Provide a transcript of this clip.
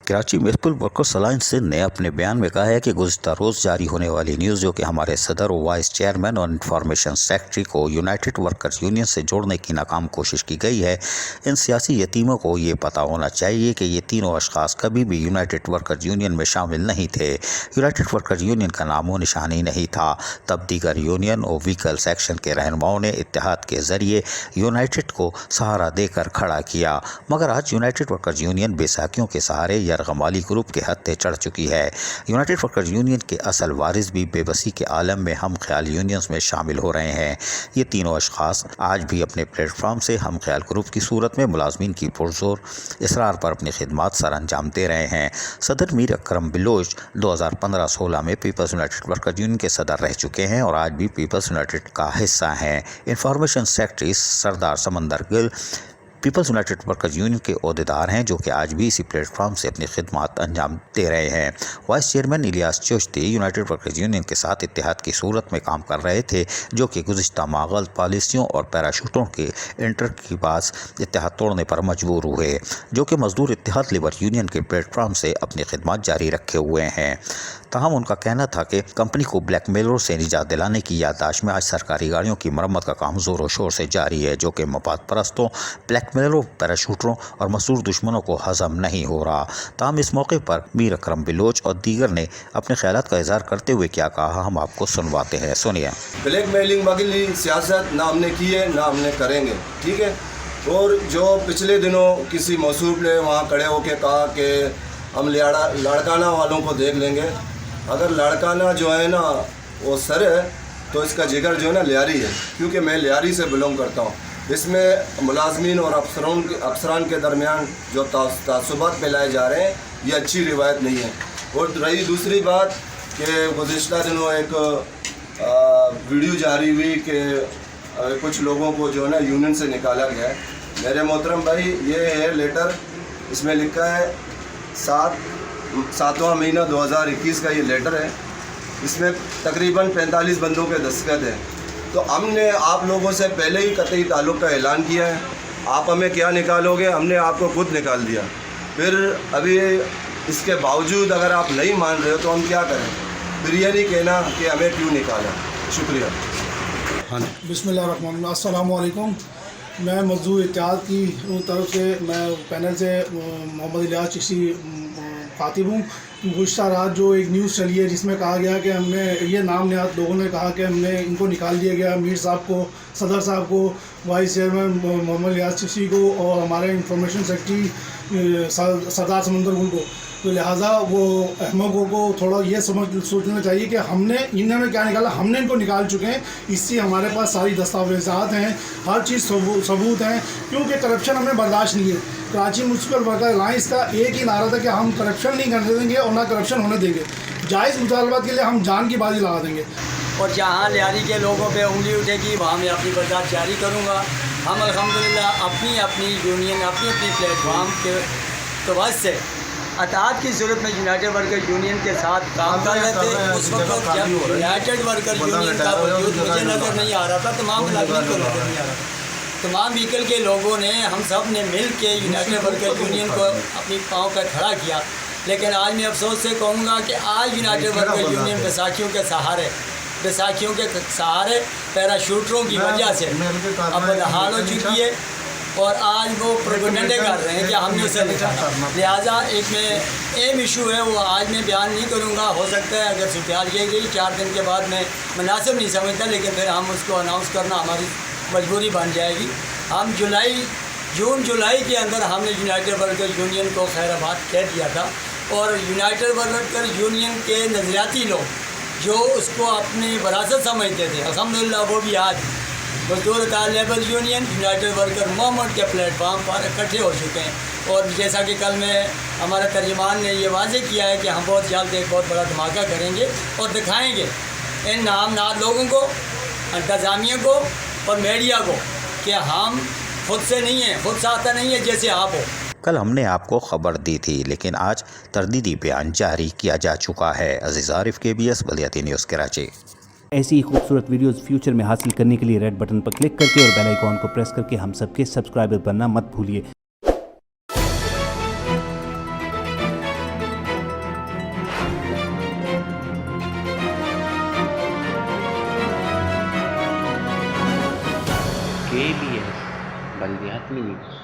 Karachi municipal workers alliance ने अपने बयान में कहा है कि गुज़िश्ता रोज़ जारी होने वाली न्यूज़ जो कि हमारे सदर और वाइस चेयरमैन और इंफॉर्मेशन सेक्रेटरी को यूनाइटेड वर्कर्स यूनियन से जोड़ने की नाकाम कोशिश की गई है। इन सियासी यतीमों को ये पता होना चाहिए कि ये तीनों अशखास कभी भी यूनाइटेड वर्कर्स यूनियन में शामिल नहीं थे। यूनाइटेड वर्कर्स यूनियन का नामो निशान ही नहीं था। तब दीगर यूनियन और व्हीकल सेक्शन के रहनुमाओं ने इत्तेहाद के ज़रिए यूनाइटेड को सहारा देकर खड़ा किया, मगर आज यूनाइटेड वर्कर्स यूनियन बेसाखियों के सहारे यरगमाली ग्रुप के हत्थे चढ़ चुकी है। यूनाइटेड वर्कर्स यूनियन के असल वारिस भी बेबसी के आलम में हम ख्याल यूनियंस में शामिल हो रहे हैं। ये तीनों अशखास आज भी अपने प्लेटफार्म से हम ख्याल ग्रुप की सूरत में मुलाजमीन की पुरजोर इसरार पर अपनी खिदमात सर अंजाम दे रहे हैं। सदर मीर अकरम बिलोच 2015-16 में पीपल्स यूनाइटेड वर्कर्स यूनियन के सदर रह चुके हैं और आज भी पीपल्स यूनाइटेड का हिस्सा हैं। Information secretary Sardar Samandar Gill peoples united workers union के ओहदेदार हैं, जो कि आज भी इसी प्लेटफार्म से अपनी खिदमात अंजाम दे रहे हैं। Vice chairman Ilyas Chishti United workers union के साथ इत्तेहाद की सूरत में काम कर रहे थे, जो कि गुज़िश्ता माह गलत पॉलिसियों और पैराशूटों के इंटर के बाद इत्तेहाद तोड़ने पर मजबूर हुए, जो कि मजदूर इत्तेहाद लेबर यूनियन के प्लेटफार्म से अपनी खिदमात जारी रखे हुए हैं। ताहम उनका कहना था कि कंपनी को ब्लैकमेलरों से निजात दिलाने की याददाश्त में आज सरकारी गाड़ियों की मरम्मत का काम ज़ोर व शोर से जारी है, जो कि मफाद परस्तों, ब्लैकमेलरों, पैराशूटरों और मसूर दुश्मनों को हजम नहीं हो रहा। ताहम इस मौके पर मीर अकरम बिलोच और दीगर ने अपने ख्यालात का इजहार करते हुए क्या कहा, हम आपको सुनवाते हैं, सुनिए। ब्लैकमेलिंग वाली सियासत ना हमने की है ना हमने करेंगे, ठीक है। और जो पिछले दिनों किसी मौसूफ ने वहाँ खड़े होकर कहा कि हम लड़काना वालों को देख लेंगे, अगर लड़काना जो है ना वो सर है तो इसका जिगर जो है ना लियारी है, क्योंकि मैं लियारी से बिलोंग करता हूँ। इसमें मुलाजमीन और अफसरान के दरमियान जो तासुबात फैलाए जा रहे हैं ये अच्छी रिवायत नहीं है। और रही दूसरी बात कि गुज़िश्ता दिनों एक वीडियो जारी हुई कि कुछ लोगों को जो है ना यूनियन से निकाला गया है। मेरे मोहतरम भाई, ये है लेटर, इसमें लिखा है 7वां महीना 2021 का ये लेटर है। इसमें तकरीबन 45 बंदों के दस्तखत हैं। तो हमने आप लोगों से पहले ही कतई ताल्लुक़ का ऐलान किया है, आप हमें क्या निकालोगे, हमने आपको खुद निकाल दिया। फिर अभी इसके बावजूद अगर आप नहीं मान रहे हो तो हम क्या करें? फिर ये नहीं कहना कि हमें क्यों निकाला। शुक्रिया। हाँ, बिस्मिल्लाहिर्रहमानिर्रहीम, अस्सलाम वालेकुम। मैं मजदूर इत्तेहाद की तरफ से, मैं पैनल से मोहम्मद इलियास चिश्ती खातिब हूँ। गुज़िश्ता रात जो एक न्यूज़ चली है जिसमें कहा गया कि हमने ये नाम नहाद लोगों ने कहा कि हमने इनको निकाल दिया गया, मीर साहब को, सदर साहब को, वाइस चेयरमैन मोहम्मद इलियास चिश्ती को और हमारे इंफॉर्मेशन सेक्रेटरी सरदार समंदर गुल को। तो लिहाजा वो अहमकों को थोड़ा ये सोचना चाहिए कि हमने इन्होंने क्या निकाला, हमने इनको निकाल चुके हैं। इससे हमारे पास सारी दस्तावेज़ात हैं, हर चीज़ सबूत हैं, क्योंकि करप्शन हमें बर्दाश्त नहीं है। कराची म्यूनसिपल वर्कर अलायंस का एक ही नारा था कि हम करप्शन नहीं करने देंगे और ना करप्शन होने देंगे। जायज़ मुतालबात के लिए हम जान की बाजी लगा देंगे। और जहाँ लियारी के लोगों पे उंगली उठेगी वहाँ मैं अपनी बर्दाश्त जारी करूँगा। हम अल्हम्दुलिल्लाह अपनी यूनियन अपनी प्लेटफार्म के तवज्जो से अताद की सूरत में यूनाइटेड वर्कर यूनियन के साथ काम कर रहे थे। उस वक्त जब यूनाइटेड वर्कर यूनियन का वजूद मुझे नज़र नहीं आ रहा था, तमाम मुलाजिमीन को नज़र नहीं आ रहा था। तमाम व्हीकल के लोगों ने, हम सब ने मिल के यूनाइटेड वर्कर यूनियन को अपनी पाँव पर खड़ा किया। लेकिन आज मैं अफसोस से कहूँगा कि आज यूनाइटेड वर्कर यूनियन बैसाखियों के सहारे पैराशूटरों की वजह से अब बदहाल हो चुकी है और आज वो प्रोपेगेंडा कर रहे हैं कि हमने उसे निकाला। लिहाजा एक में एम इशू है, वो आज मैं बयान नहीं करूँगा। हो सकता है अगर सूरत ये गई 4 दिन के बाद मैं मुनासिब नहीं समझता, लेकिन फिर हम उसको अनाउंस करना हमारी मजबूरी बन जाएगी। हम जून जुलाई के अंदर हमने यूनाइटेड वर्कर यूनियन को खैराबाद कह दिया था और यूनाइटेड वर्कर यूनियन के नज़रियाती लोग जो उसको अपनी वरासत समझते थे, अल्हम्दुलिल्लाह वो भी आज मजदूर labour union United worker movement के प्लेटफार्म पर इकट्ठे हो चुके हैं। और जैसा कि कल में हमारे तर्जुमान ने ये वाज़ेह किया है कि हम बहुत जल्द एक बहुत बड़ा धमाका करेंगे और दिखाएंगे इन नामनाद लोगों को, इंतज़ामिया को और मीडिया को कि हम खुद से नहीं हैं, खुद साथ नहीं है जैसे आप हो। कल हमने आपको खबर दी थी, लेकिन आज तरदीदी बयान जारी किया जा चुका है। अजीज़ आरिफ, KBS बलियाती न्यूज़ कराची। ऐसी ही खूबसूरत वीडियोस फ्यूचर में हासिल करने के लिए रेड बटन पर क्लिक करके और बेल आइकॉन को प्रेस करके हम सबके सब्सक्राइबर बनना मत भूलिए। KBS बल्दियात न्यूज़।